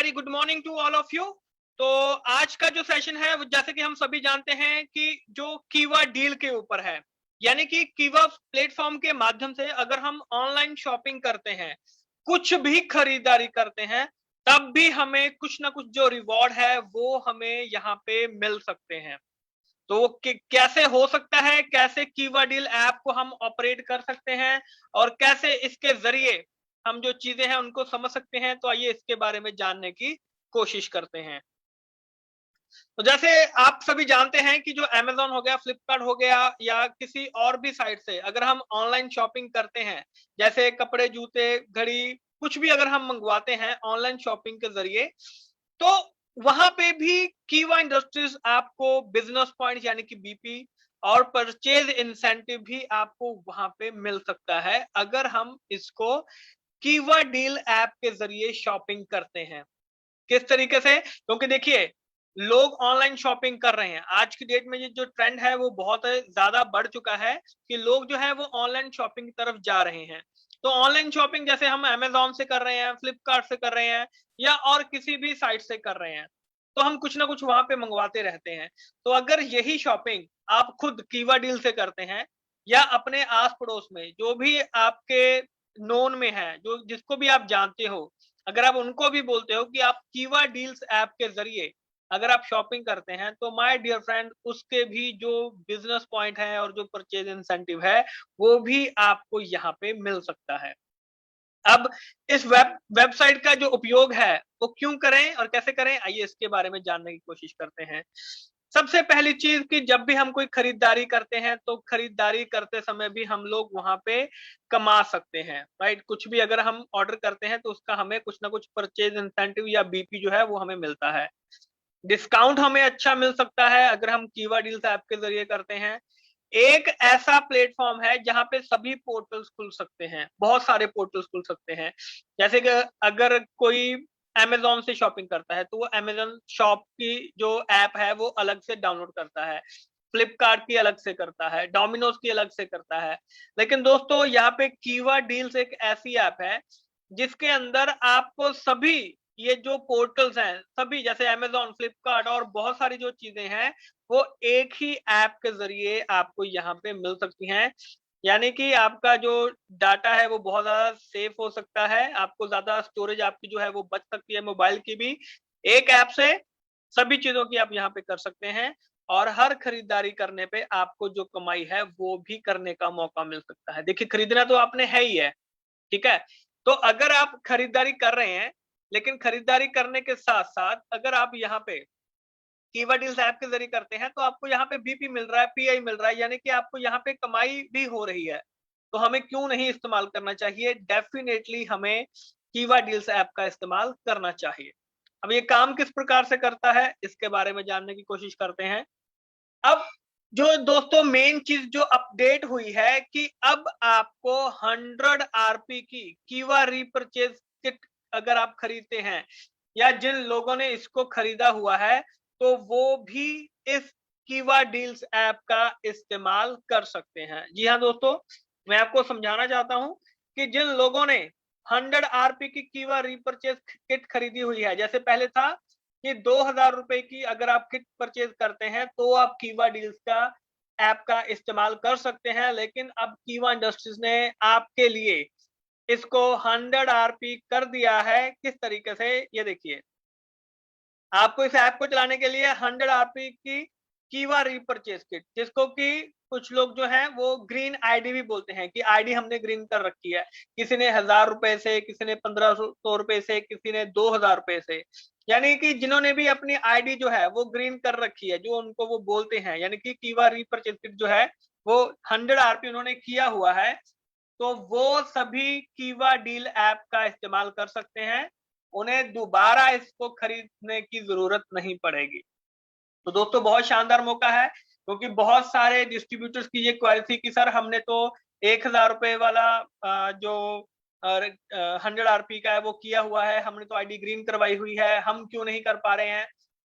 Very good morning to all of you. तो आज का जो सेशन है वो जैसे कि हम सभी जानते हैं कि जो कीवा डील के ऊपर है, यानी कि कीवा प्लेटफॉर्म के माध्यम से अगर हम ऑनलाइन शॉपिंग करते हैं, कुछ भी खरीदारी करते हैं, तब भी हमें कुछ ना कुछ जो रिवॉर्ड है वो हमें यहाँ पे मिल सकते हैं। तो वो कैसे हो सकता है, कैसे कीवा डील ऐप को हम ऑपरेट कर सकते हैं और कैसे इसके जरिए हम जो चीजें हैं उनको समझ सकते हैं, तो आइए इसके बारे में जानने की कोशिश करते हैं। तो जैसे आप सभी जानते हैं कि जो अमेज़न हो गया, फ्लिपकार्ट हो गया या किसी और भी साइट से अगर हम ऑनलाइन शॉपिंग करते हैं, जैसे कपड़े, जूते, घड़ी, कुछ भी अगर हम मंगवाते हैं ऑनलाइन शॉपिंग के ज़रिए, तो वहाँ पे भी कीवा इंडस्ट्रीज़ आपको बिज़नेस पॉइंट यानी कि बीपी और परचेज़ इंसेंटिव भी आपको वहाँ पे मिल सकता है, अगर हम इसको कीवा डील ऐप के ज़रिए शॉपिंग करते हैं। किस तरीके से? क्योंकि देखिए, लोग ऑनलाइन शॉपिंग कर रहे हैं। आज की डेट में ये जो ट्रेंड है वो बहुत ज़्यादा बढ़ चुका है कि लोग जो है वो ऑनलाइन शॉपिंग की तरफ जा रहे हैं। तो ऑनलाइन शॉपिंग जैसे हम अमेज़न से कर रहे हैं, फ्लिपकार्ट से कर रहे हैं या और किसी भी साइट से कर रहे हैं, तो हम कुछ ना कुछ वहाँ पे मंगवाते रहते हैं। तो अगर यही शॉपिंग आप खुद कीवा डील से करते हैं या अपने आस-पड़ोस में जो भी आपके नोन में है, जो जिसको भी आप जानते हो, अगर आप उनको भी बोलते हो कि आप कीवा डील्स ऐप के जरिए अगर आप शॉपिंग करते हैं, तो माय डियर फ्रेंड उसके भी जो बिजनेस पॉइंट है और जो परचेज इंसेंटिव है वो भी आपको यहाँ पे मिल सकता है। अब इस वेबसाइट का जो उपयोग है वो क्यों करें और कैसे करें, आइए इसके बारे में जानने की कोशिश करते हैं। सबसे पहली चीज कि जब भी हम कोई खरीदारी करते हैं तो खरीदारी करते समय भी हम लोग वहां पे कमा सकते हैं, राइट? कुछ भी अगर हम ऑर्डर करते हैं तो उसका हमें कुछ ना कुछ परचेज इंसेंटिव या बीपी जो है वो हमें मिलता है। डिस्काउंट हमें अच्छा मिल सकता है अगर हम कीवा डील्स ऐप के जरिए करते हैं। एक ऐसा प्लेटफॉर्म है जहां पे सभी पोर्टल्स खुल सकते हैं, बहुत सारे पोर्टल्स खुल सकते हैं। जैसे कि अगर कोई अमेज़न से शॉपिंग करता है, तो वो अमेज़न शॉप की जो ऐप है वो अलग से डाउनलोड करता है, फ्लिपकार्ट की अलग से करता है, डोमिनोज की अलग से करता है। लेकिन दोस्तों यहाँ पे कीवा डील्स एक ऐसी ऐप है जिसके अंदर आपको सभी ये जो पोर्टल्स हैं, सभी जैसे अमेज़न, फ्लिपकार्ट और बहुत सारी जो चीजें हैं वो एक ही ऐप के जरिए आपको यहाँ पे मिल सकती हैं। यानी कि आपका जो डाटा है वो बहुत ज्यादा सेफ हो सकता है, आपको ज्यादा स्टोरेज आपकी जो है वो बच सकती है मोबाइल की भी। एक ऐप से सभी चीजों की आप यहाँ पे कर सकते हैं और हर खरीदारी करने पे आपको जो कमाई है वो भी करने का मौका मिल सकता है। देखिए, खरीदना तो आपने है ही है, ठीक है? तो अगर आप खरीदारी कर रहे हैं, लेकिन खरीदारी करने के साथ-साथ अगर आप यहाँ पे कीवा डील्स ऐप के ज़रिए करते हैं, तो आपको यहाँ पे बीपी मिल रहा है, पीआई मिल रहा है, यानी कि आपको यहाँ पे कमाई भी हो रही है। तो हमें क्यों नहीं इस्तेमाल करना चाहिए? डेफ़िनेटली हमें कीवा डील्स ऐप का इस्तेमाल करना चाहिए। अब ये काम किस प्रकार से करता है, इसके बारे में जानने की कोशिश करते हैं। अब जो दोस्तों मेन चीज जो अपडेट हुई है कि अब आपको 100 आरपी की कीवा रीपरचेज किट अगर आप खरीदते हैं या जिन लोगों ने इसको खरीदा हुआ है, तो वो भी इस कीवा डील्स ऐप का इस्तेमाल कर सकते हैं। जी हाँ दोस्तों, मैं आपको समझाना चाहता हूं कि जिन लोगों ने 100 आरपी की कीवा रीपरचेज किट खरीदी हुई है, जैसे पहले था कि 2000 रुपए की अगर आप किट परचेज करते हैं तो आप कीवा डील्स का ऐप का इस्तेमाल कर सकते हैं, लेकिन अब कीवा इंडस्ट्रीज ने आपके लिए इसको 100 आरपी कर दिया है। किस तरीके से, ये देखिए, आपको इस ऐप को चलाने के लिए 100 आरपी की कीवा रीपरचेज किट, जिसको कि कुछ लोग जो हैं वो ग्रीन आईडी भी बोलते हैं कि आईडी हमने ग्रीन कर रखी है। किसी ने 1000 रुपए से, किसी ने 1500 रुपए से, किसी ने 2000 रुपए से, यानी कि जिन्होंने भी अपनी आईडी जो है वो ग्रीन कर रखी है, जो उनको वो बोलते हैं, यानी कि कीवा रीपरचेज किट जो है वो 100 आरपी उन्होंने किया हुआ है, तो वो सभी कीवा डील ऐप का इस्तेमाल कर सकते हैं। उन्हें दोबारा इसको खरीदने की जरूरत नहीं पड़ेगी। तो दोस्तों बहुत शानदार मौका है, क्योंकि बहुत सारे डिस्ट्रीब्यूटर्स की ये क्वेरी थी कि सर हमने तो 1000 रुपए वाला जो 100 आरपी का है वो किया हुआ है, हमने तो आईडी ग्रीन करवाई हुई है, हम क्यों नहीं कर पा रहे हैं?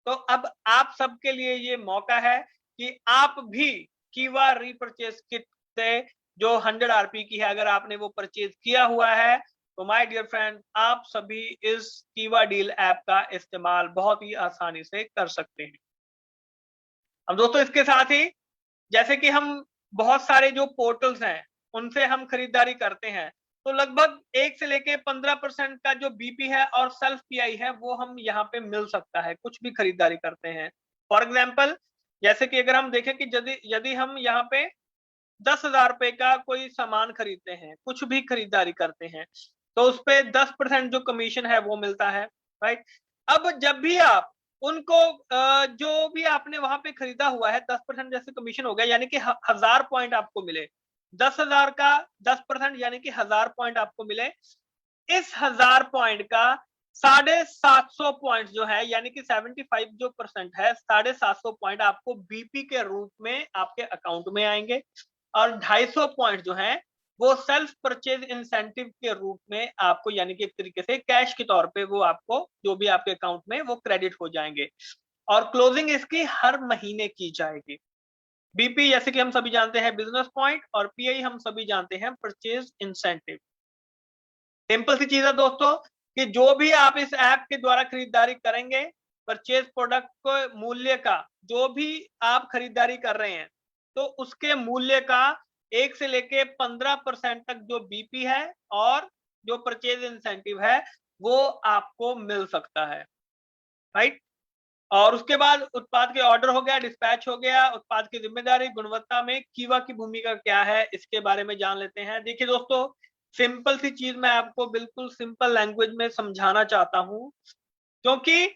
तो अब आप सबके लिए ये मौका है कि आप भी कीवा रीपरचेज किट से जो 100 आरपी की है, अगर आपने वो परचेज किया हुआ है, तो माय डियर फ्रेंड, आप सभी इस कीवा डील ऐप का इस्तेमाल बहुत ही आसानी से कर सकते हैं। अब दोस्तों इसके साथ ही जैसे कि हम बहुत सारे जो पोर्टल्स हैं उनसे हम खरीदारी करते हैं, तो लगभग 1 से लेके 15% का जो बीपी है और सेल्फ पीआई है वो हम यहाँ पे मिल सकता है कुछ भी खरीदारी करते हैं। फॉर एग्जाम्पल, जैसे कि अगर हम देखें कि यदि यदि हम यहाँ पे 10,000 रुपए का कोई सामान खरीदते हैं, कुछ भी खरीदारी करते हैं, तो उस पे 10% जो कमीशन है वो मिलता है, राइट? अब जब भी आप उनको जो भी आपने वहां पे खरीदा हुआ है 10% जैसे कमीशन हो गया, यानी कि 1000 पॉइंट आपको मिले। 10,000 का 10% यानी कि 1000 पॉइंट आपको मिले। इस 1000 पॉइंट का 750 पॉइंट जो है यानी कि 75 जो परसेंट है, 750 पॉइंट आपको बीपी के रूप में आपके अकाउंट में आएंगे और 250 पॉइंट जो है वो सेल्फ परचेज इंसेंटिव के रूप में आपको यानी कि एक तरीके से कैश के तौर पे वो आपको जो भी आपके अकाउंट में वो क्रेडिट हो जाएंगे और क्लोजिंग इसकी हर महीने की जाएगी। बीपी जैसे कि हम सभी जानते हैं बिजनेस पॉइंट और पीआई हम सभी जानते हैं परचेज इंसेंटिव। सिंपल सी चीज है दोस्तों कि जो भी आप इस ऐप के द्वारा खरीदारी करेंगे, परचेज प्रोडक्ट को मूल्य का जो भी आप खरीदारी कर रहे हैं, तो उसके मूल्य का 1 से लेके 15% तक जो बीपी है और जो परचेज इंसेंटिव है वो आपको मिल सकता है, राइट? और उसके बाद उत्पाद के ऑर्डर हो गया, डिस्पैच हो गया, उत्पाद की जिम्मेदारी, गुणवत्ता में कीवा की भूमिका क्या है इसके बारे में जान लेते हैं। देखिए दोस्तों, सिंपल सी चीज मैं आपको बिल्कुल सिंपल लैंग्वेज में समझाना चाहता हूं, क्योंकि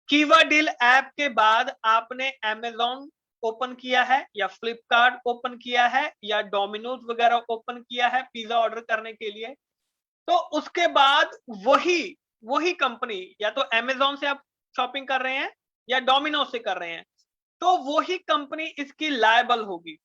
कीवा डील ऐप के बाद आपने अमेजोन ओपन किया है या फ्लिपकार्ट ओपन किया है या डोमिनोज वगैरह ओपन किया है पिज्जा ऑर्डर करने के लिए, तो उसके बाद वही वही कंपनी या तो अमेजोन से आप शॉपिंग कर रहे हैं या डोमिनोज से कर रहे हैं, तो वही कंपनी इसकी लायबल होगी।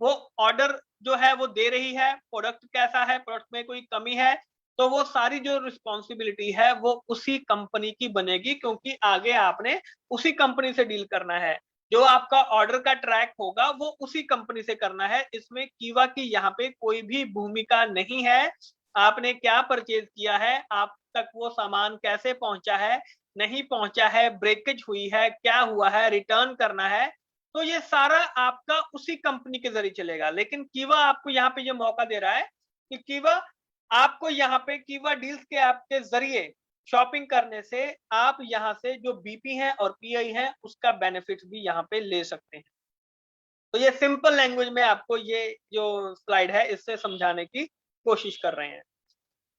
वो ऑर्डर जो है वो दे रही है, प्रोडक्ट कैसा है, प्रोडक्ट में कोई कमी है, तो वो सारी जो रिस्पॉन्सिबिलिटी है वो उसी कंपनी की बनेगी, क्योंकि आगे आपने उसी कंपनी से डील करना है। जो आपका ऑर्डर का ट्रैक होगा वो उसी कंपनी से करना है। इसमें कीवा की यहाँ पे कोई भी भूमिका नहीं है। आपने क्या परचेज किया है, आप तक वो सामान कैसे पहुंचा है, नहीं पहुंचा है, ब्रेकेज हुई है, क्या हुआ है, रिटर्न करना है, तो ये सारा आपका उसी कंपनी के जरिए चलेगा। लेकिन कीवा आपको यहाँ पे ये मौका दे रहा है कि कीवा आपको यहाँ पे कीवा डील्स के ऐप के जरिए शॉपिंग करने से आप यहाँ से जो बीपी है और पीआई है उसका बेनिफिट भी यहाँ पे ले सकते हैं। तो ये सिंपल लैंग्वेज में आपको ये जो स्लाइड है इससे समझाने की कोशिश कर रहे हैं।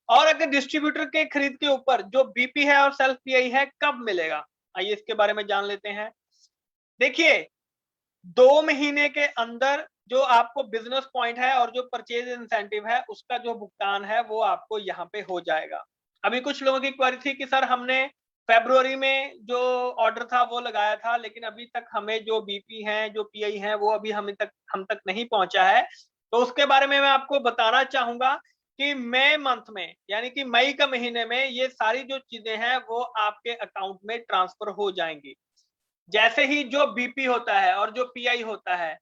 और अगर डिस्ट्रीब्यूटर के खरीद के ऊपर जो बीपी है और सेल्फ पीआई है कब मिलेगा, आइए इसके बारे में जान लेते हैं। देखिए, 2 महीने के अंदर जो आपको बिजनेस पॉइंट है और जो परचेज इंसेंटिव है उसका जो भुगतान है वो आपको यहाँ पे हो जाएगा। अभी कुछ लोगों की क्वेरी थी कि सर हमने फरवरी में जो ऑर्डर था वो लगाया था, लेकिन अभी तक हमें जो बीपी है जो पीआई है वो अभी हम तक नहीं पहुंचा है। तो उसके बारे में मैं आपको बताना चाहूंगा कि मई मंथ में यानी कि मई का महीने में ये सारी जो चीजें हैं वो आपके अकाउंट में ट्रांसफर हो जाएंगी। जैसे ही जो बीपी होता है और जो पीआई होता है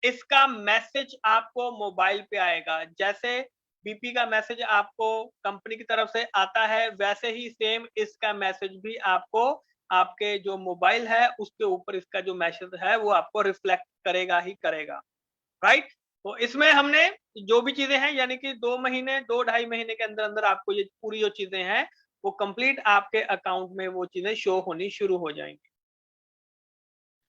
इसका मैसेज आपको मोबाइल पे आएगा। जैसे बीपी का मैसेज आपको कंपनी की तरफ से आता है वैसे ही सेम इसका मैसेज भी आपको आपके जो मोबाइल है उसके ऊपर इसका जो मैसेज है वो आपको रिफ्लेक्ट करेगा ही करेगा, राइट? तो इसमें हमने जो भी चीजें हैं यानी कि 2 महीने 2 ढाई महीने के अंदर अंदर आपको ये पूरी जो चीजें हैं वो कंप्लीट आपके अकाउंट में वो चीजें शो होनी शुरू हो जाएंगी।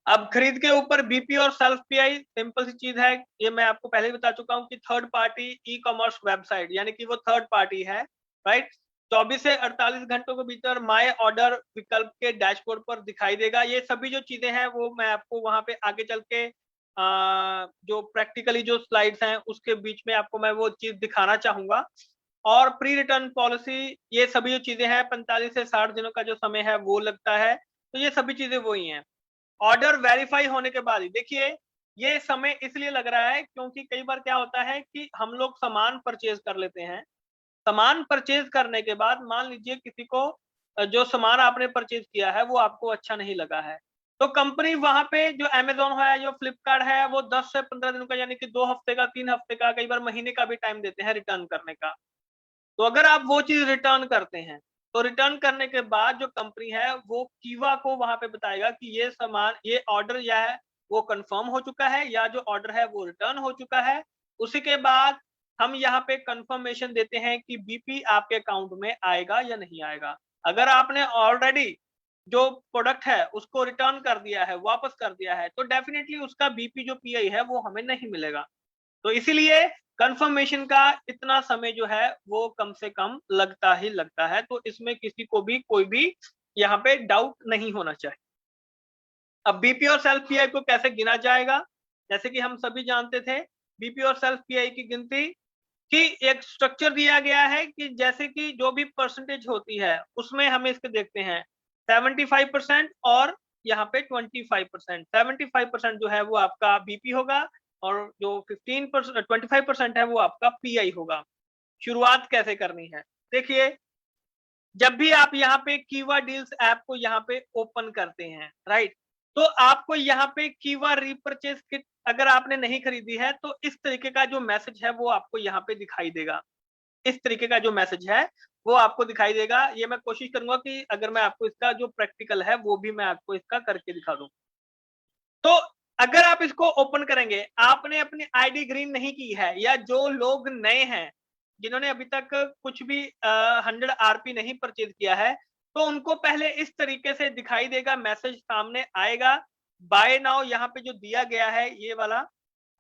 अब खरीद के ऊपर बीपी और सेल्फ पीआई सिंपल सी चीज है, ये मैं आपको पहले ही बता चुका हूं कि third party e commerce website यानी कि वो थर्ड पार्टी है, राइट? 24 से 48 घंटों के भीतर माय ऑर्डर विकल्प के डैशबोर्ड पर दिखाई देगा। ये सभी जो चीजें हैं वो मैं आपको वहां पे आगे चल के जो प्रैक्टिकली जो स्लाइड्स हैं उसके बीच में आपको मैं वो चीज दिखाना चाहूंगा। और प्री रिटर्न पॉलिसी, ये सभी जो चीजें हैं 45 से 60 दिनों का जो समय है वो लगता है, तो ये सभी चीजें वही हैं। ऑर्डर वेरीफाई होने के बाद ही देखिए, ये समय इसलिए लग रहा है क्योंकि कई बार क्या होता है कि हम लोग सामान परचेज कर लेते हैं। सामान परचेज करने के बाद मान लीजिए किसी को जो सामान आपने परचेज किया है वो आपको अच्छा नहीं लगा है, तो कंपनी वहां पे जो अमेजोन है जो फ्लिपकार्ट है वो 10 से 15 दिनों का यानी कि 2 हफ्ते का 3 हफ्ते का कई बार महीने का भी टाइम देते हैं रिटर्न करने का। तो अगर आप वो चीज रिटर्न करते हैं तो रिटर्न करने के बाद जो कंपनी है वो कीवा को वहां पे बताएगा कि ये सामान, ये ऑर्डर या है वो कंफर्म हो चुका है या जो ऑर्डर है वो रिटर्न हो चुका है। उसी के बाद हम यहाँ पे कंफर्मेशन देते हैं कि बीपी आपके अकाउंट में आएगा या नहीं आएगा। अगर आपने ऑलरेडी जो प्रोडक्ट है उसको रिटर्न कर दिया है, वापस कर दिया है, तो डेफिनेटली उसका बीपी जो पीआई है वो हमें नहीं मिलेगा। तो इसीलिए कंफर्मेशन का इतना समय जो है वो कम से कम लगता ही लगता है। तो इसमें किसी को भी कोई भी यहाँ पे डाउट नहीं होना चाहिए। अब बीपी और सेल्फ पीआई को कैसे गिना जाएगा? जैसे कि हम सभी जानते थे, बीपी और सेल्फ पीआई की गिनती कि एक स्ट्रक्चर दिया गया है कि जैसे कि जो भी परसेंटेज होती है उसमें हमें इसके देखते हैं 75% और यहाँ पे 25%। 75% जो है वो आपका बीपी होगा और जो 15% 25% है वो आपका पीआई होगा। शुरुआत कैसे करनी है? देखिए, जब भी आप यहाँ पे कीवा डील्स ऐप को यहाँ पे ओपन करते हैं, राइट, तो आपको यहाँ पे कीवा रीपरचेज किट अगर आपने नहीं खरीदी है तो इस तरीके का जो मैसेज है वो आपको यहाँ पे दिखाई देगा। इस तरीके का जो मैसेज है वो आपको दिखाई देगा। ये मैं कोशिश करूंगा कि अगर मैं आपको इसका जो प्रैक्टिकल है वो भी मैं आपको इसका करके दिखा दूं। तो अगर आप इसको ओपन करेंगे, आपने अपनी आईडी ग्रीन नहीं की है या जो लोग नए हैं जिन्होंने अभी तक कुछ भी 100 आरपी नहीं परचेज किया है, तो उनको पहले इस तरीके से दिखाई देगा, मैसेज सामने आएगा, बाय नाउ यहाँ पे जो दिया गया है ये वाला।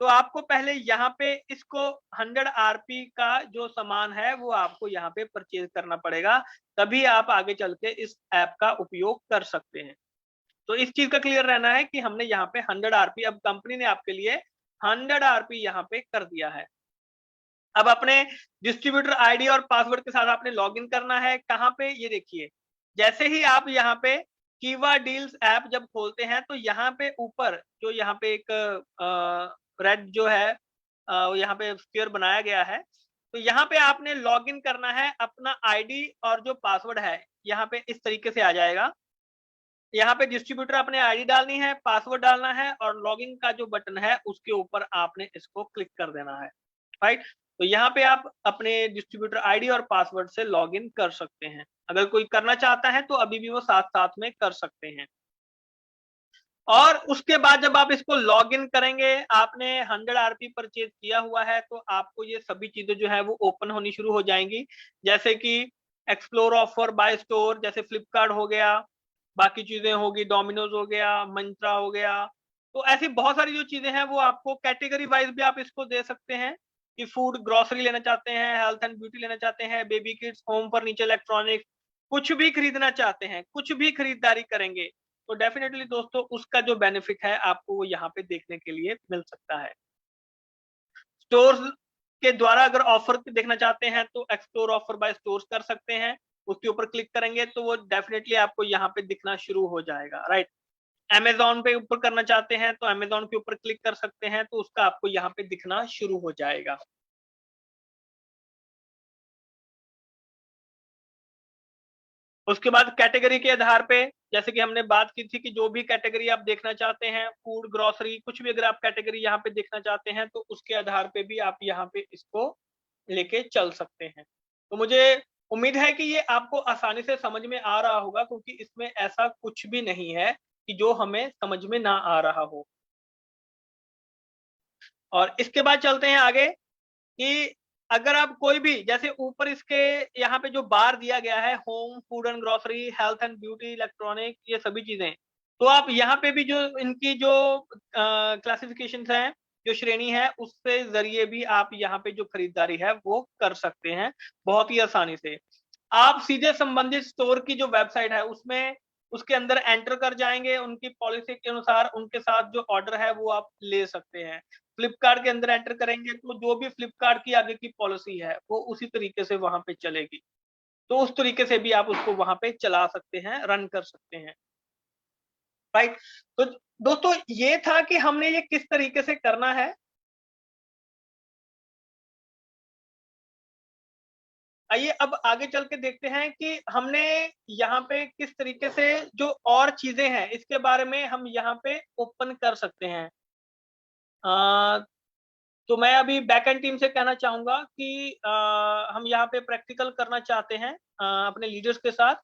तो आपको पहले यहाँ पे इसको 100 आरपी का जो सामान है वो आपको यहाँ पे परचेज करना पड़ेगा, तभी आप आगे चल के इस ऐप का उपयोग कर सकते हैं। तो इस चीज का क्लियर रहना है कि हमने यहाँ पे 100 आरपी, अब कंपनी ने आपके लिए 100 आरपी यहाँ पे कर दिया है। अब अपने डिस्ट्रीब्यूटर आईडी और पासवर्ड के साथ आपने लॉगिन करना है। कहाँ पे? ये देखिए, जैसे ही आप यहाँ पे कीवा डील्स ऐप जब खोलते हैं तो यहाँ पे ऊपर जो यहाँ पे एक रेड जो है यहाँ पे स्क्वायर बनाया गया है, तो यहाँ पे आपने लॉगिन करना है। अपना आईडी और जो पासवर्ड है यहाँ पे इस तरीके से आ जाएगा। यहाँ पे डिस्ट्रीब्यूटर अपने आईडी डालनी है, पासवर्ड डालना है और लॉगिन का जो बटन है उसके ऊपर आपने इसको क्लिक कर देना है, राइट। तो यहाँ पे आप अपने डिस्ट्रीब्यूटर आईडी और पासवर्ड से लॉगिन कर सकते हैं। अगर कोई करना चाहता है तो अभी भी वो साथ साथ में कर सकते हैं। और उसके बाद जब आप इसको लॉगिन करेंगे, आपने 100 आरपी परचेज किया हुआ है तो आपको ये सभी चीजें जो है वो ओपन होनी शुरू हो जाएंगी। जैसे कि एक्सप्लोर ऑफर, बाय स्टोर, जैसे फ्लिपकार्ट हो गया, बाकी चीजें होगी, डोमिनोज हो गया, मंत्रा हो गया। तो ऐसी बहुत सारी जो चीजें हैं वो आपको कैटेगरी वाइज भी आप इसको दे सकते हैं कि फूड, ग्रोसरी लेना चाहते हैं, हेल्थ एंड ब्यूटी लेना चाहते हैं, baby kids, home furniture, electronics, कुछ भी खरीदना चाहते हैं, कुछ भी खरीदारी करेंगे तो डेफिनेटली दोस्तों उसका जो बेनिफिट है आपको वो यहाँ पे देखने के लिए मिल सकता है। स्टोर्स के द्वारा अगर ऑफर देखना चाहते हैं तो एक्सप्लोर ऑफर बाय स्टोर्स कर सकते हैं। उसके ऊपर क्लिक करेंगे तो वो डेफिनेटली आपको यहाँ पे दिखना शुरू हो जाएगा, राइट। अमेजोन पे ऊपर करना चाहते हैं तो अमेजोन के ऊपर क्लिक कर सकते हैं तो उसका आपको यहाँ पे दिखना शुरू हो जाएगा। उसके बाद कैटेगरी के आधार पे, जैसे कि हमने बात की थी कि जो भी कैटेगरी आप देखना चाहते हैं, फूड, ग्रोसरी, कुछ भी अगर आप कैटेगरी यहाँ पे देखना चाहते हैं तो उसके आधार पे भी आप यहाँ पे इसको लेके चल सकते हैं। तो मुझे उम्मीद है कि ये आपको आसानी से समझ में आ रहा होगा, क्योंकि इसमें ऐसा कुछ भी नहीं है कि जो हमें समझ में ना आ रहा हो। और इसके बाद चलते हैं आगे कि अगर आप कोई भी, जैसे ऊपर इसके यहाँ पे जो बार दिया गया है, home, food and grocery, health and beauty, electronic, ये सभी चीजें, तो आप यहाँ पे भी जो इनकी जो क्लासिफिकेशन है, जो श्रेणी है, उससे जरिए भी आप यहाँ पे जो खरीदारी है वो कर सकते हैं बहुत ही आसानी से। आप सीधे संबंधित स्टोर की जो वेबसाइट है उसमें उसके अंदर एंटर कर जाएंगे, उनकी पॉलिसी के अनुसार उनके साथ जो ऑर्डर है वो आप ले सकते हैं। फ्लिपकार्ट के अंदर एंटर करेंगे तो जो भी फ्लिपकार्ट की आगे की पॉलिसी है वो उसी तरीके से वहां पे चलेगी। तो उस तरीके से भी आप उसको वहां पे चला सकते हैं, रन कर सकते हैं, राइट। तो दोस्तों ये था कि हमने ये किस तरीके से करना है। आइए अब आगे चल के देखते हैं कि हमने यहाँ पे किस तरीके से जो और चीजें हैं इसके बारे में हम यहाँ पे ओपन कर सकते हैं। तो मैं अभी बैकएंड टीम से कहना चाहूंगा कि हम यहाँ पे प्रैक्टिकल करना चाहते हैं अपने लीडर्स के साथ।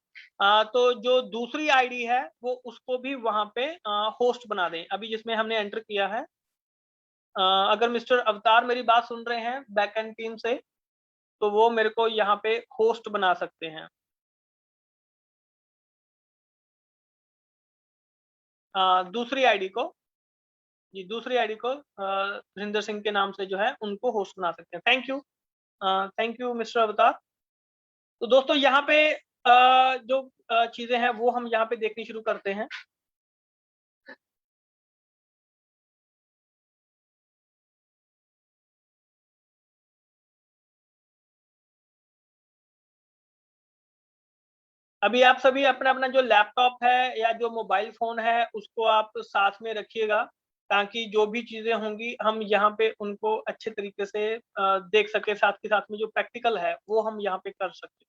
तो जो दूसरी आईडी है वो उसको भी वहां पे होस्ट बना दें, अभी जिसमें हमने एंटर किया है। अगर मिस्टर अवतार मेरी बात सुन रहे हैं बैकएंड टीम से, तो वो मेरे को यहाँ पे होस्ट बना सकते हैं। दूसरी आईडी को, जी दूसरी आईडी को धीरेन्द्र सिंह के नाम से जो है उनको होस्ट बना सकते हैं। थैंक यू मिस्टर अवतार। तो दोस्तों यहाँ पे जो चीजें हैं वो हम यहाँ पे देखनी शुरू करते हैं। अभी आप सभी अपना अपना जो लैपटॉप है या जो मोबाइल फोन है उसको आप साथ में रखिएगा, ताकि जो भी चीजें होंगी हम यहाँ पे उनको अच्छे तरीके से देख सके, साथ के साथ में जो प्रैक्टिकल है वो हम यहाँ पे कर सकते।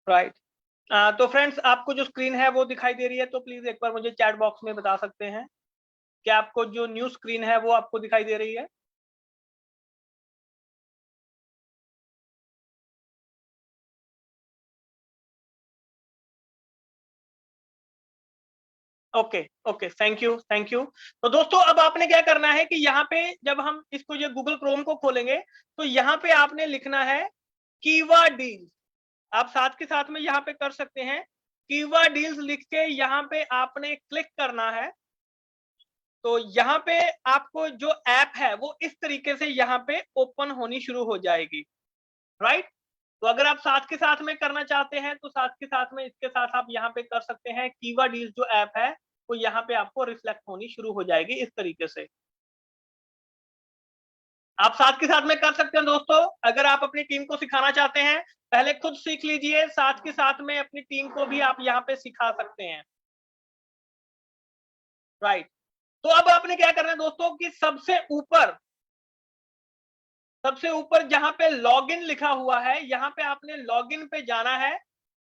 राइट। तो फ्रेंड्स आपको जो स्क्रीन है वो दिखाई दे रही है, तो प्लीज एक बार मुझे चैट बॉक्स में बता सकते हैं कि आपको जो न्यू स्क्रीन है वो आपको दिखाई दे रही है। Okay okay, thank you. तो दोस्तों अब आपने क्या करना है कि यहाँ पे जब हम इसको ये गूगल क्रोम को खोलेंगे तो यहाँ पे आपने लिखना है कीवा डील्स। आप साथ के साथ में यहाँ पे कर सकते हैं, कीवा डील्स लिख के यहाँ पे आपने क्लिक करना है। तो यहाँ पे आपको जो ऐप है वो इस तरीके से यहाँ पे ओपन होनी शुरू हो जाएगी। राइट। तो अगर आप साथ के साथ में करना चाहते हैं तो साथ के साथ में इसके साथ आप यहाँ पे कर सकते हैं, कीवा डील्स जो ऐप है वो यहाँ पे आपको रिफ्लेक्ट होनी शुरू हो जाएगी इस तरीके से। आप साथ के साथ में कर सकते हैं दोस्तों। अगर आप अपनी टीम को सिखाना चाहते हैं, पहले खुद सीख लीजिए, साथ के साथ में अपनी टीम को भी आप यहाँ पे सिखा सकते हैं। राइट। तो अब आपने क्या करना है दोस्तों कि सबसे ऊपर जहां पे लॉगिन लिखा हुआ है, यहाँ पे आपने लॉगिन पे जाना है।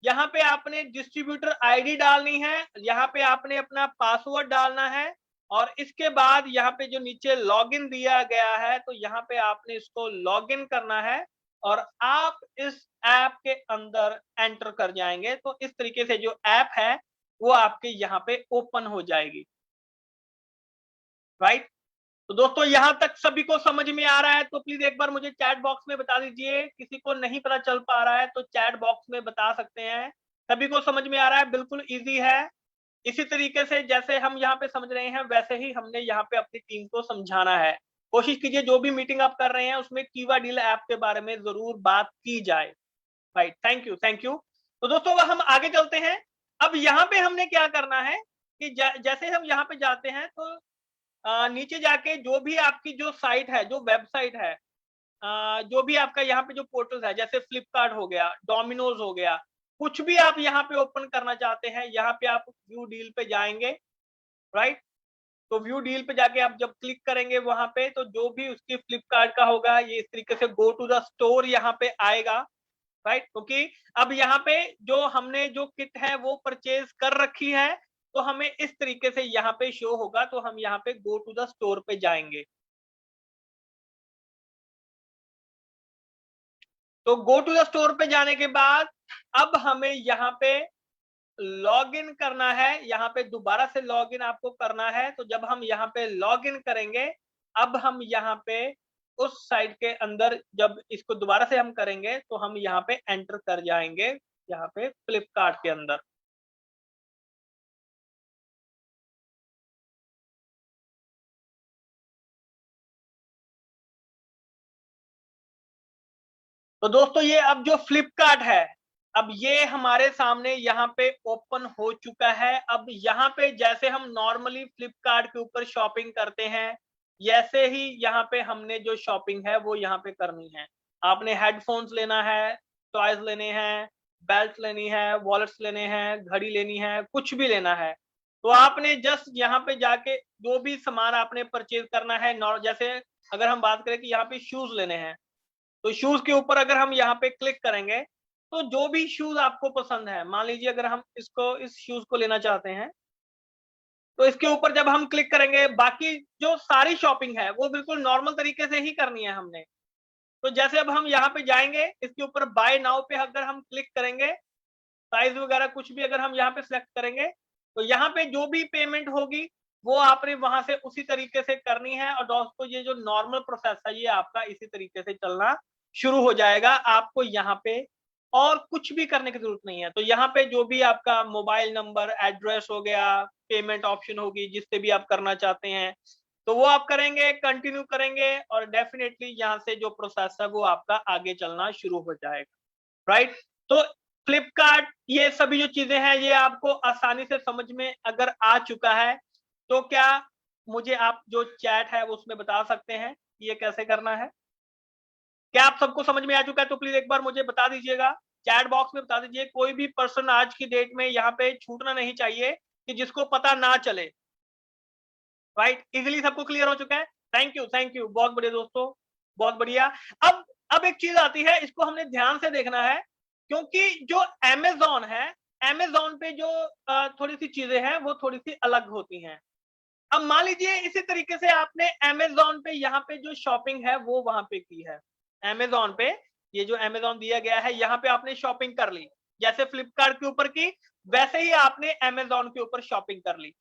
यहाँ पे आपने डिस्ट्रीब्यूटर आईडी डालनी है, यहाँ पे आपने अपना पासवर्ड डालना है, और इसके बाद यहाँ पे जो नीचे लॉगिन दिया गया है तो यहाँ पे आपने इसको लॉगिन करना है और आप इस ऐप के अंदर एंटर कर जाएंगे। तो इस तरीके से जो ऐप है वो आपके यहाँ पे ओपन हो जाएगी। राइट। तो दोस्तों यहां तक सभी को समझ में आ रहा है तो प्लीज एक बार मुझे चैट बॉक्स में बता दीजिए। किसी को नहीं पता चल पा रहा है तो चैट बॉक्स में बता सकते हैं। सभी को समझ में आ रहा है, बिल्कुल इजी है। इसी तरीके से जैसे हम यहाँ पे समझ रहे हैं वैसे ही हमने यहाँ पे अपनी टीम को समझाना है। कोशिश कीजिए जो भी मीटिंग आप कर रहे हैं उसमें कीवा डील ऐप के बारे में जरूर बात की जाए। Right, thank you. तो दोस्तों हम आगे चलते हैं। अब यहाँ पे हमने क्या करना है कि जैसे हम यहाँ पे जाते हैं तो नीचे जाके जो भी आपकी जो साइट है, जो वेबसाइट है, जो भी आपका यहाँ पे जो पोर्टल है, जैसे फ्लिपकार्ट हो गया, डोमिनोज हो गया, कुछ भी आप यहाँ पे ओपन करना चाहते हैं, यहाँ पे आप व्यू डील पे जाएंगे। राइट। तो व्यू डील पे जाके आप जब क्लिक करेंगे वहां पे तो जो भी उसकी फ्लिपकार्ट का होगा ये इस तरीके से गो टू द स्टोर यहाँ पे आएगा। राइट। क्योंकि अब यहाँ पे जो हमने जो किट है वो परचेज कर रखी है तो हमें इस तरीके से यहाँ पे शो होगा। तो हम यहाँ पे गो टू द स्टोर पे जाएंगे। तो गो टू द स्टोर पे जाने के बाद अब हमें यहाँ पे लॉग इन करना है। यहाँ पे दोबारा से लॉग इन आपको करना है। तो जब हम यहाँ पे लॉग इन करेंगे, अब हम यहाँ पे उस साइट के अंदर जब इसको दोबारा से हम करेंगे तो हम यहाँ पे एंटर कर जाएंगे यहाँ पे फ्लिपकार्ट के अंदर। तो दोस्तों ये अब जो फ्लिपकार्ट है, अब ये हमारे सामने यहाँ पे ओपन हो चुका है। अब यहाँ पे जैसे हम नॉर्मली फ्लिपकार्ट के ऊपर शॉपिंग करते हैं, जैसे ही यहाँ पे हमने जो शॉपिंग है वो यहाँ पे करनी है। आपने हेडफोन्स लेना है, टॉयज लेने हैं, बेल्ट लेनी है, वॉलेट्स लेने हैं, घड़ी लेनी है, कुछ भी लेना है, तो आपने जस्ट यहाँ पे जाके जो भी सामान आपने परचेज करना है, जैसे अगर हम बात करें कि यहाँ पे शूज लेने हैं, तो शूज के ऊपर अगर हम यहाँ पे क्लिक करेंगे, तो जो भी शूज आपको पसंद है, मान लीजिए अगर हम इस शूज को लेना चाहते हैं, तो इसके ऊपर जब हम क्लिक करेंगे, बाकी जो सारी शॉपिंग है वो बिल्कुल नॉर्मल तरीके से ही करनी है हमने। तो जैसे अब हम यहाँ पे जाएंगे, इसके ऊपर बाय नाउ पे अगर हम क्लिक करेंगे, साइज वगैरह कुछ भी अगर हम यहाँ पे सिलेक्ट करेंगे, तो यहाँ पे जो भी पेमेंट होगी वो आपने वहां से उसी तरीके से करनी है। और दोस्तों ये जो नॉर्मल प्रोसेस है ये आपका इसी तरीके से चलना शुरू हो जाएगा। आपको यहाँ पे और कुछ भी करने की जरूरत नहीं है। तो यहाँ पे जो भी आपका मोबाइल नंबर, एड्रेस हो गया, पेमेंट ऑप्शन होगी जिससे भी आप करना चाहते हैं, तो वो आप करेंगे, कंटिन्यू करेंगे, और डेफिनेटली यहाँ से जो प्रोसेस है वो आपका आगे चलना शुरू हो जाएगा, राइट। तो फ्लिपकार्ट, ये सभी जो चीजें हैं ये आपको आसानी से समझ में अगर आ चुका है, तो क्या मुझे आप जो चैट है उसमें बता सकते हैं ये कैसे करना है? क्या आप सबको समझ में आ चुका है? तो प्लीज एक बार मुझे बता दीजिएगा, चैट बॉक्स में बता दीजिए। कोई भी पर्सन आज की डेट में यहाँ पे छूटना नहीं चाहिए कि जिसको पता ना चले, राइट। इजिली सबको क्लियर हो चुका है? थैंक यू, बहुत बढ़िया दोस्तों, बहुत बढ़िया। अब एक चीज आती है, इसको हमने ध्यान से देखना है, क्योंकि जो अमेजोन है, अमेजोन पे जो थोड़ी सी चीजें हैं वो थोड़ी सी अलग होती हैं। अब मान लीजिए इसी तरीके से आपने अमेजोन पे यहाँ पे जो शॉपिंग है वो वहां पे की है, अमेजोन पे, ये जो अमेजोन दिया गया है यहाँ पे आपने शॉपिंग कर ली, जैसे फ्लिपकार्ट के ऊपर की वैसे ही आपने अमेजोन के ऊपर शॉपिंग कर ली।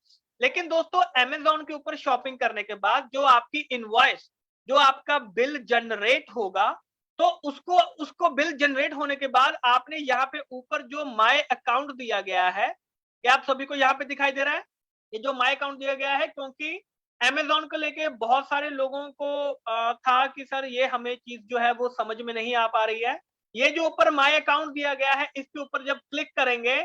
लेकिन दोस्तों अमेजोन के ऊपर शॉपिंग करने के बाद जो आपकी इनवॉइस, जो आपका बिल जनरेट होगा, तो उसको उसको बिल जनरेट होने के बाद आपने यहाँ पे ऊपर जो माय अकाउंट दिया गया है, क्या आप सभी को यहाँ पे दिखाई दे रहा है? ये जो माय अकाउंट दिया गया है, क्योंकि अमेजोन को लेके बहुत सारे लोगों को था कि सर ये हमें चीज जो है वो समझ में नहीं आ पा रही है। ये जो ऊपर माय अकाउंट दिया गया है इसके ऊपर जब क्लिक करेंगे,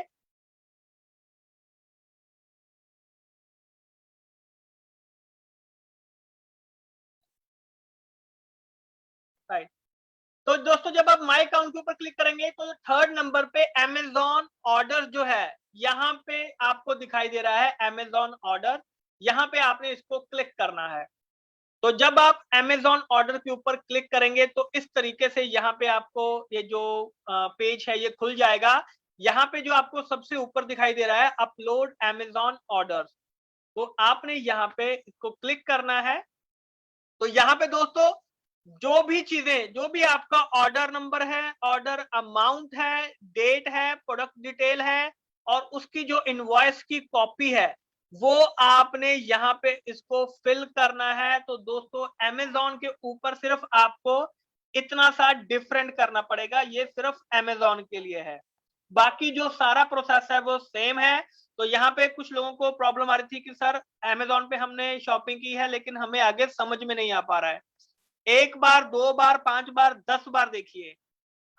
राइट, तो दोस्तों जब आप माय अकाउंट के ऊपर क्लिक करेंगे तो थर्ड नंबर पे अमेजोन ऑर्डर जो है यहाँ पे आपको दिखाई दे रहा है, अमेजोन ऑर्डर, यहाँ पे आपने इसको क्लिक करना है। तो जब आप अमेजोन ऑर्डर के ऊपर क्लिक करेंगे तो इस तरीके से यहाँ पे आपको ये जो पेज है ये खुल जाएगा। यहाँ पे जो आपको सबसे ऊपर दिखाई दे रहा है अपलोड अमेजोन ऑर्डर, तो आपने यहाँ पे इसको क्लिक करना है। तो यहाँ पे दोस्तों जो भी चीजें, जो भी आपका ऑर्डर नंबर है, ऑर्डर अमाउंट है, डेट है, प्रोडक्ट डिटेल है, और उसकी जो इनवॉइस की कॉपी है वो आपने यहाँ पे इसको फिल करना है। तो दोस्तों अमेजोन के ऊपर सिर्फ आपको इतना सा डिफरेंट करना पड़ेगा, ये सिर्फ अमेजोन के लिए है, बाकी जो सारा प्रोसेस है वो सेम है। तो यहाँ पे कुछ लोगों को प्रॉब्लम आ रही थी कि सर अमेजोन पे हमने शॉपिंग की है लेकिन हमें आगे समझ में नहीं आ पा रहा है। एक बार, दो बार, 5 बार, 10 बार देखिए।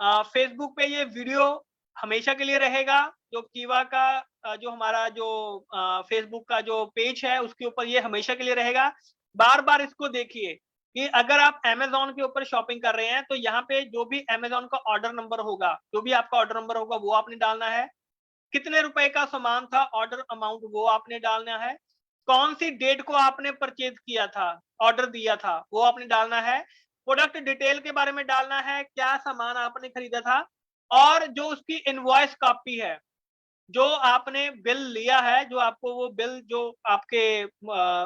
फेसबुक पे ये वीडियो हमेशा के लिए रहेगा, जो कीवा का जो हमारा जो फेसबुक का जो पेज है उसके ऊपर ये हमेशा के लिए रहेगा। बार बार इसको देखिए कि अगर आप अमेजोन के ऊपर शॉपिंग कर रहे हैं तो यहाँ पे जो भी अमेजोन का ऑर्डर नंबर होगा, जो भी आपका ऑर्डर नंबर होगा वो आपने डालना है, कितने रुपए का सामान था, ऑर्डर अमाउंट वो आपने डालना है, कौन सी डेट को आपने परचेज किया था, ऑर्डर दिया था वो आपने डालना है, प्रोडक्ट डिटेल के बारे में डालना है, क्या सामान आपने खरीदा था, और जो उसकी इनवॉइस कॉपी है, जो आपने बिल लिया है, जो आपको वो बिल जो आपके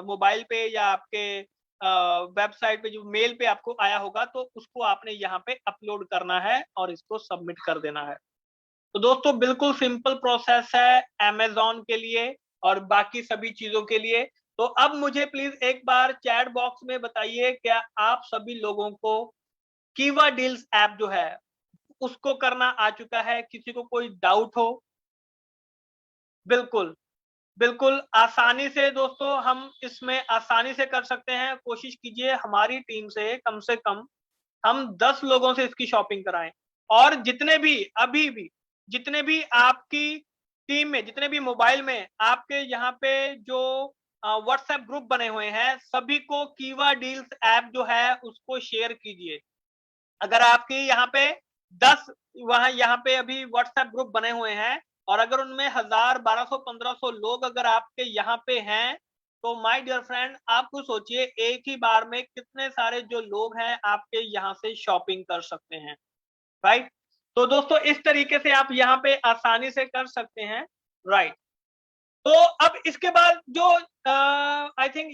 मोबाइल पे या आपके वेबसाइट पे जो मेल पे आपको आया होगा, तो उसको आपने यहाँ पे अपलोड करना है और इसको सबमिट कर देना है। तो दोस्तों बिल्कुल सिंपल प्रोसेस है अमेज़न के लिए और बाकी सभी चीज़ों के लिए। तो अब मुझे प्लीज़ एक बार चैट बॉक्स में बताइए, क्या आप सभी लोगों को कीवा डील्स ऐप जो है, उसको करना आ चुका है? किसी को कोई डाउट हो? बिल्कुल, बिल्कुल आसानी से दोस्तों हम इसमें आसानी से कर सकते हैं। कोशिश कीजिए हमारी टीम से कम हम 10 लोगों से इसकी शॉपिंग कराएं, और जितने भी अभी भी जितने भी आपकी टीम में, जितने भी मोबाइल में आपके यहाँ पे जो व्हाट्सएप ग्रुप बने हुए हैं, सभी को कीवा डील्स ऐप जो है उसको शेयर कीजिए। अगर आपकी यहाँ पे 10 वहां यहाँ पे अभी व्हाट्सएप ग्रुप बने हुए हैं, और अगर उनमें 1000, 1200, 1500 लोग अगर आपके यहाँ पे हैं, तो माय डियर फ्रेंड, आप खुद सोचिए एक ही बार में कितने सारे जो लोग हैं आपके यहाँ से शॉपिंग कर सकते हैं, राइट? तो दोस्तों इस तरीके से आप यहाँ पे आसानी से कर सकते हैं, राइट? तो अब इसके बाद जो आई थिंक